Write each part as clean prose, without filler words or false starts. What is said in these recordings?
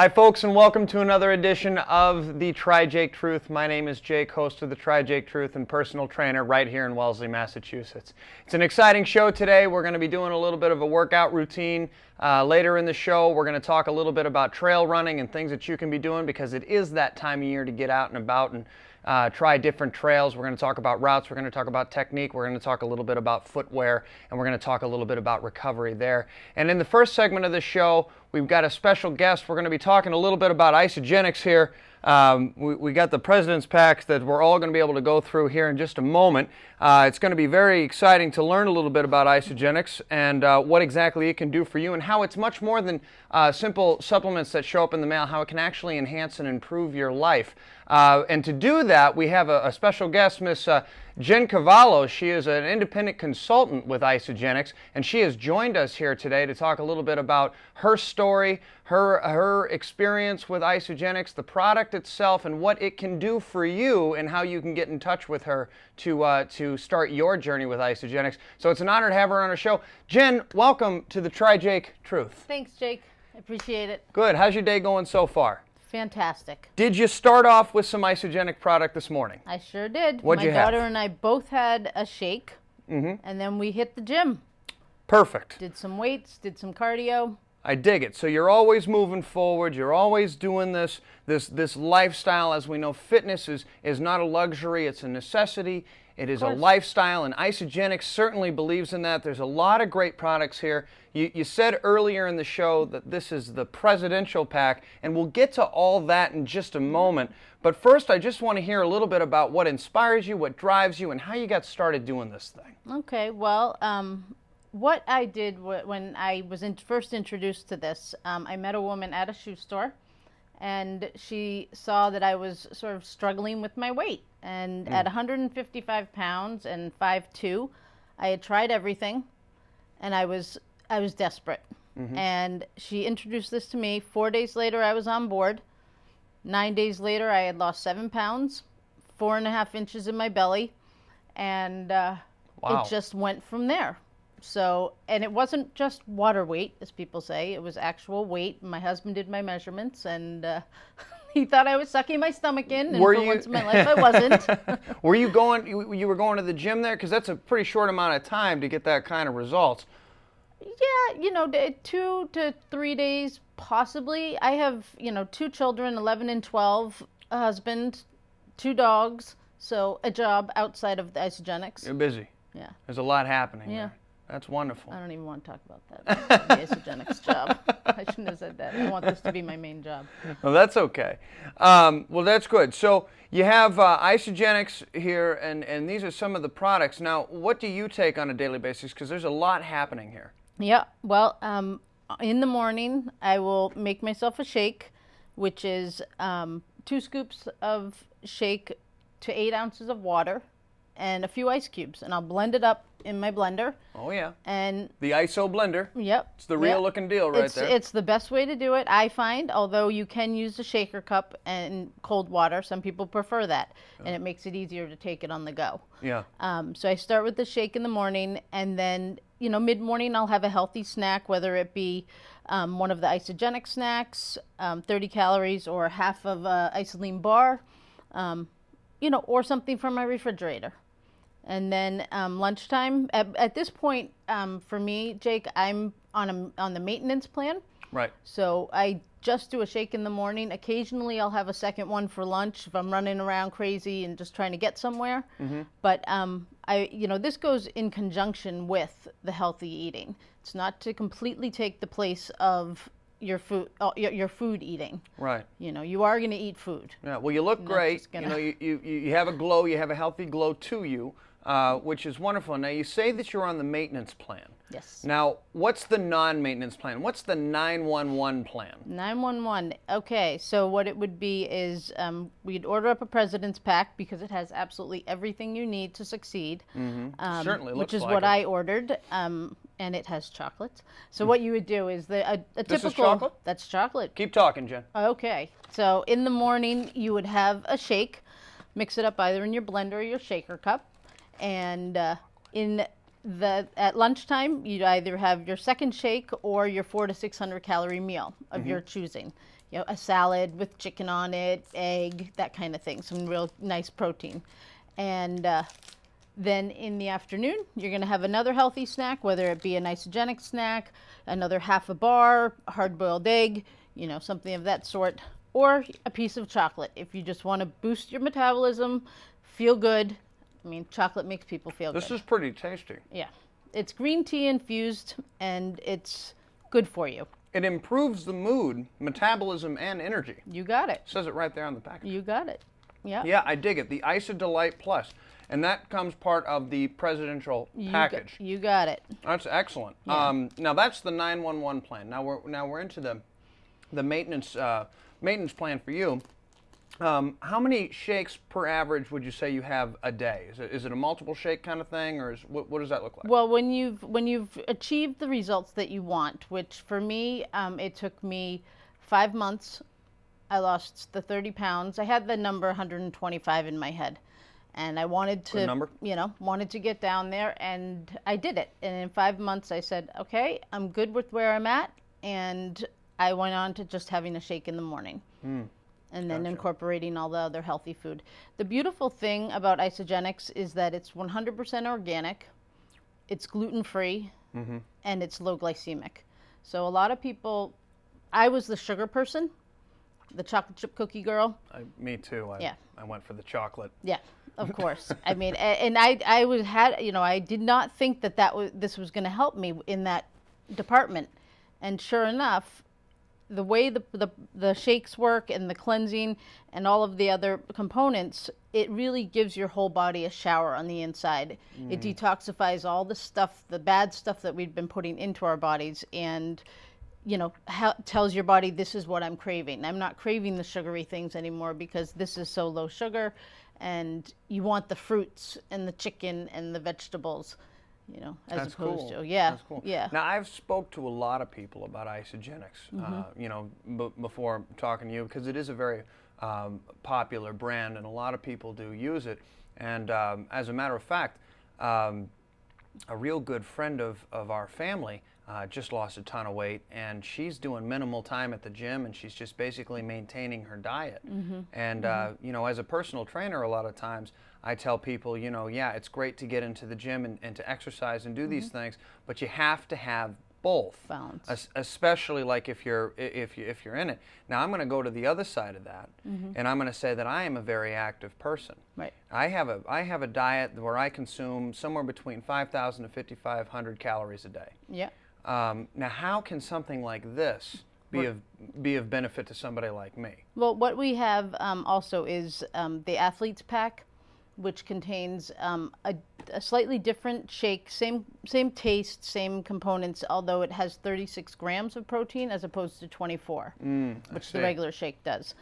Hi folks, and welcome to another edition of the TriJake Truth. My name is Jake, host of the TriJake Truth and personal trainer right here in Wellesley, Massachusetts. It's an exciting show today. We're going to be doing a little bit of a workout routine. Later in the show, we're going to talk a little bit about trail running and things that you can be doing because it is that time of year to get out and about and try different trails. We're going to talk about routes, we're going to talk about technique, we're going to talk a little bit about footwear, and we're going to talk a little bit about recovery there. And in the first segment of the show, we've got a special guest. We're going to be talking a little bit about Isagenix here. We got the President's Pack that we're all going to be able to go through here in just a moment. It's going to be very exciting to learn a little bit about Isagenix and what exactly it can do for you and how it's much more than simple supplements that show up in the mail, how it can actually enhance and improve your life. And to do that, we have a special guest, Miss Jen Cavallo. She is an independent consultant with Isagenix, and she has joined us here today to talk a little bit about her story, her experience with Isagenix, the product itself, and what it can do for you, and how you can get in touch with her to start your journey with Isagenix. So it's an honor to have her on our show. Jen, welcome to the TriJake Truth. Thanks, Jake. I appreciate it. Good. How's your day going so far? Fantastic. Did you start off with some Isagenix product this morning? I sure did. What'd you have? My daughter and I both had a shake, and then we hit the gym. Perfect. Did some weights, did some cardio. I dig it. So you're always moving forward. You're always doing this lifestyle. As we know, fitness is not a luxury. It's a necessity. It is a lifestyle, and Isagenix certainly believes in that. There's a lot of great products here. You said earlier in the show that this is the presidential pack, and we'll get to all that in just a moment. But first, I just want to hear a little bit about what inspires you, what drives you, and how you got started doing this thing. Okay, well, what I did when I was first introduced to this, I met a woman at a shoe store, and she saw that I was sort of struggling with my weight. And at 155 pounds and 5'2", I had tried everything, and I was desperate. And she introduced this to me. 4 days later, I was on board. 9 days later, I had lost 7 pounds, 4.5 inches in my belly, and it just went from there. So, and it wasn't just water weight, as people say. It was actual weight. My husband did my measurements, and he thought I was sucking my stomach in, and for once in my life, I wasn't. Were you going? You were going to the gym there, because that's a pretty short amount of time to get that kind of results. Yeah, 2 to 3 days, possibly. I have 2 children, 11 and 12, a husband, 2 dogs, so a job outside of the Isagenix. You're busy. Yeah. There's a lot happening there. That's wonderful. I don't even want to talk about that. The Isagenix job. I shouldn't have said that. I want this to be my main job. Well, that's okay. Well, that's good. So you have Isagenix here, and these are some of the products. Now, what do you take on a daily basis? Because there's a lot happening here. Yeah. Well, in the morning, I will make myself a shake, which is 2 scoops of shake to 8 ounces of water and a few ice cubes, and I'll blend it up in my blender. Oh yeah. And the ISO blender. Yep. It's the real looking deal right there. It's the best way to do it, I find, although you can use a shaker cup and cold water. Some people prefer that, and it makes it easier to take it on the go. Yeah. So I start with the shake in the morning, and then mid-morning I'll have a healthy snack, whether it be one of the Isagenix snacks, 30 calories, or half of a Isoline bar, or something from my refrigerator. And then lunchtime, at this point, for me, Jake, I'm on the maintenance plan. Right. So I just do a shake in the morning. Occasionally, I'll have a second one for lunch if I'm running around crazy and just trying to get somewhere. But this goes in conjunction with the healthy eating. It's not to completely take the place of your food eating. Right. You are going to eat food. Yeah. Well, you look great. You have a glow. You have a healthy glow to you, which is wonderful. Now, you say that you're on the maintenance plan. Yes. Now, what's the non-maintenance plan? What's the 911 plan? 911. Okay. So what it would be is we'd order up a President's Pack because it has absolutely everything you need to succeed. Certainly looks which is like what it. I ordered. And it has chocolates. So what you would do is a typical... This is chocolate? That's chocolate. Keep talking, Jen. Okay. So in the morning, you would have a shake. Mix it up either in your blender or your shaker cup. And at lunchtime, you'd either have your second shake or your 400 to 600 calorie meal of your choosing. a salad with chicken on it, egg, that kind of thing, some real nice protein. And then in the afternoon, you're going to have another healthy snack, whether it be an Isagenix snack, another half a bar, a hard-boiled egg, something of that sort, or a piece of chocolate. If you just want to boost your metabolism, feel good. I mean, chocolate makes people feel good. This is pretty tasty. Yeah. It's green tea infused, and it's good for you. It improves the mood, metabolism, and energy. You got it. It says it right there on the package. You got it. Yeah. Yeah, I dig it. The Isadelight Plus. And that comes part of the presidential package. You got it. That's excellent. Yeah. Now that's the 911 plan. Now we're into the maintenance plan for you. How many shakes per average would you say you have a day? Is it a multiple shake kind of thing, or what does that look like? Well, when you've achieved the results that you want, which for me it took me 5 months. I lost the 30 pounds. I had the number 125 in my head. And I wanted to, wanted to get down there, and I did it. And in 5 months, I said, okay, I'm good with where I'm at. And I went on to just having a shake in the morning. And then incorporating all the other healthy food. The beautiful thing about Isagenix is that it's 100% organic, it's gluten-free, and it's low glycemic. So a lot of people, I was the sugar person, the chocolate chip cookie girl. Me too. I went for the chocolate. Yeah. Of course. I mean, and I did not think that this was going to help me in that department. And sure enough, the way the shakes work and the cleansing and all of the other components, it really gives your whole body a shower on the inside. It detoxifies all the stuff, the bad stuff that we've been putting into our bodies, and tells your body, this is what I'm craving. I'm not craving the sugary things anymore because this is so low sugar. And you want the fruits and the chicken and the vegetables, as That's opposed cool. to, yeah. That's cool. Yeah. Now, I've spoke to a lot of people about Isagenix, before talking to you, because it is a very popular brand, and a lot of people do use it. And as a matter of fact, a real good friend of our family just lost a ton of weight, and she's doing minimal time at the gym, and she's just basically maintaining her diet. And as a personal trainer, a lot of times I tell people, yeah, it's great to get into the gym and to exercise and do these things, but you have to have both, balance, especially like if you're in it. Now I'm going to go to the other side of that, and I'm going to say that I am a very active person. Right. I have a diet where I consume somewhere between 5,000 to 5,500 calories a day. Yeah. Now, how can something like this be of benefit to somebody like me? Well, what we have also is the Athletes Pack, which contains a slightly different shake, same taste, same components, although it has 36 grams of protein as opposed to 24, which the regular shake does.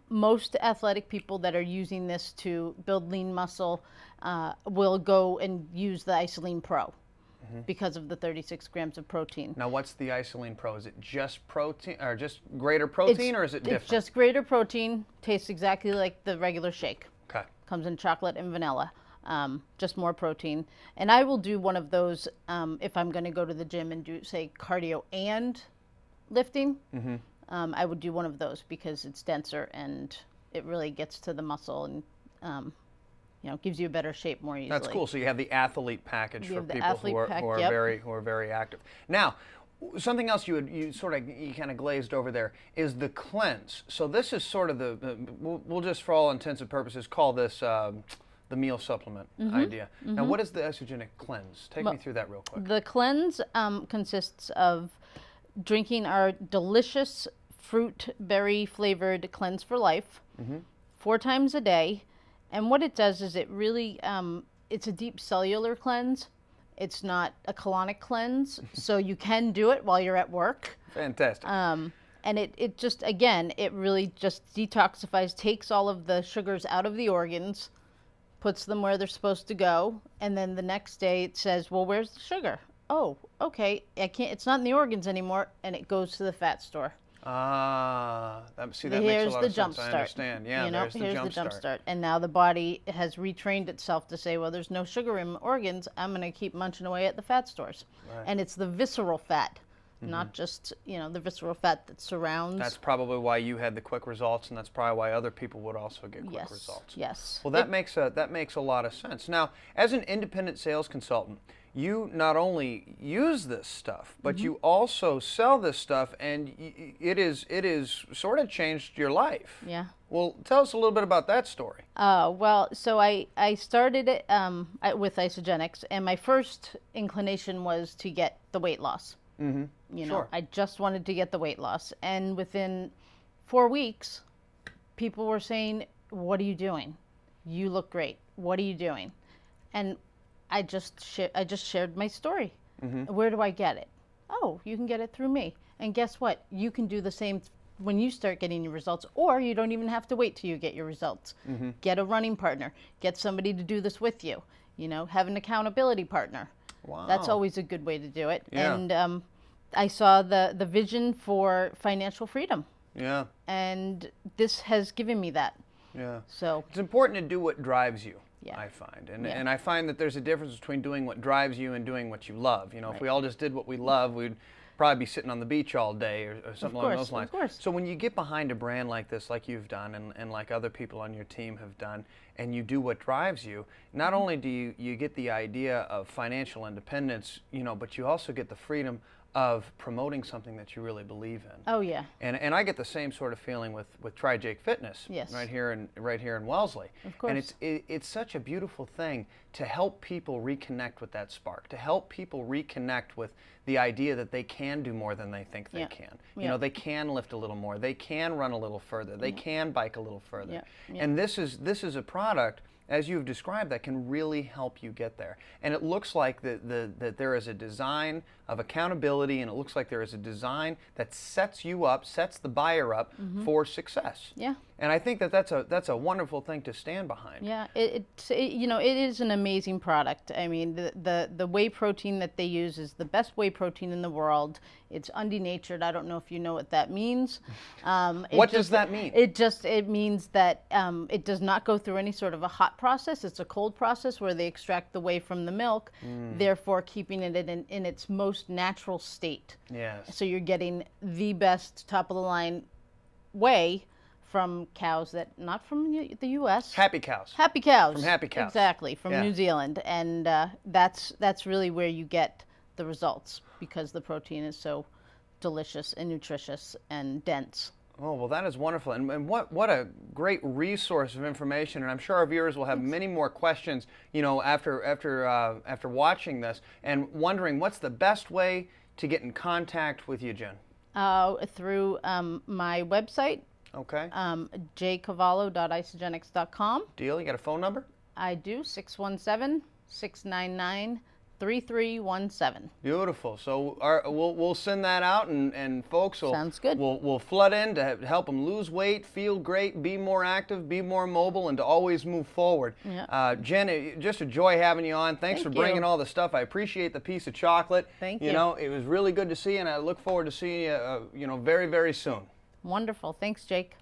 Most athletic people that are using this to build lean muscle will go and use the Isagenix Pro. Because of the 36 grams of protein. Now, what's the Isagenix Pro? Is it just protein, or just greater protein, or is it different? It's just greater protein. Tastes exactly like the regular shake. Okay. Comes in chocolate and vanilla. Just more protein. And I will do one of those if I'm going to go to the gym and do, say, cardio and lifting. I would do one of those because it's denser and it really gets to the muscle and gives you a better shape more easily. That's cool. So you have the athlete package for people who are very active. Now, something else you kind of glazed over there is the cleanse. So this is sort of we'll just for all intents and purposes call this the meal supplement idea. Now, what is the Isagenix cleanse? Take me through that real quick. The cleanse consists of drinking our delicious fruit berry flavored Cleanse for Life 4 times a day. And what it does is it really, it's a deep cellular cleanse. It's not a colonic cleanse, so you can do it while you're at work. Fantastic. And it just, again, it really just detoxifies, takes all of the sugars out of the organs, puts them where they're supposed to go, and then the next day it says, well, where's the sugar? Oh, okay, it's not in the organs anymore, and it goes to the fat store. That makes a lot of sense. I understand. Yeah, here's the jump start. And now the body has retrained itself to say, well, there's no sugar in organs. I'm going to keep munching away at the fat stores. Right. And it's the visceral fat not just, you know, the visceral fat that surrounds. That's probably why you had the quick results, and that's probably why other people would also get quick Yes, results. yes. Well, that makes a lot of sense. Now, as an independent sales consultant, you not only use this stuff, but you also sell this stuff, and it is sort of changed your life. Yeah. Well, tell us a little bit about that story. Well, so I started it with Isagenix, and my first inclination was to get the weight loss. You know, Sure. I just wanted to get the weight loss, and within 4 weeks, people were saying, "What are you doing? You look great. What are you doing?" And I just shared my story. Where do I get it? Oh, you can get it through me. And guess what? You can do the same when you start getting your results, or you don't even have to wait till you get your results. Get a running partner. Get somebody to do this with you. You know, have an accountability partner. Wow. That's always a good way to do it. Yeah. And I saw the vision for financial freedom. Yeah. And this has given me that. Yeah. So it's important to do what drives you. Yeah. I find, Yeah. and I find that there's a difference between doing what drives you and doing what you love. You know, if we all just did what we love, we'd probably be sitting on the beach all day or something along those lines. Of course. So when you get behind a brand like this, like you've done, and like other people on your team have done, and you do what drives you, not only do you get the idea of financial independence, you know, but you also get the freedom of promoting something that you really believe in. Oh yeah. And I get the same sort of feeling with TriJake Fitness. Yes. Right here in Wellesley. Of course. And it's such a beautiful thing to help people reconnect with that spark, to help people reconnect with the idea that they can do more than they think they can. You know, they can lift a little more, they can run a little further, they can bike a little further. And this is a product, as you've described, that can really help you get there. And it looks like that there is a design of accountability, and it looks like there is a design that sets you up, sets the buyer up for success. Yeah. And I think that that's a wonderful thing to stand behind. Yeah, you know, it is an amazing product. I mean, the whey protein that they use is the best whey protein in the world. It's undenatured. I don't know if you know what that means. What does that mean? It means that it does not go through any sort of a hot process. It's a cold process where they extract the whey from the milk, therefore keeping it in its most natural state. Yes. So you're getting the best top of the line whey from cows that not from the U.S. Happy cows. Happy cows. From happy cows. Exactly, from New Zealand, and that's really where you get the results because the protein is so delicious and nutritious and dense. Oh, well, that is wonderful. And what a great resource of information. And I'm sure our viewers will have many more questions, you know, after watching this and wondering what's the best way to get in contact with you, Jen? Through my website. Okay. jcavallo.isagenix.com. Deal. You got a phone number? I do, 617-699-3317. Beautiful. So we'll send that out, and folks Sounds good. will flood in to help them lose weight, feel great, be more active, be more mobile, and to always move forward. Yeah. Jen, just a joy having you on. Thanks for bringing all the stuff. I appreciate the piece of chocolate. Thank you. You know, it was really good to see you, and I look forward to seeing you, you know, very, very soon. Wonderful. Thanks, Jake.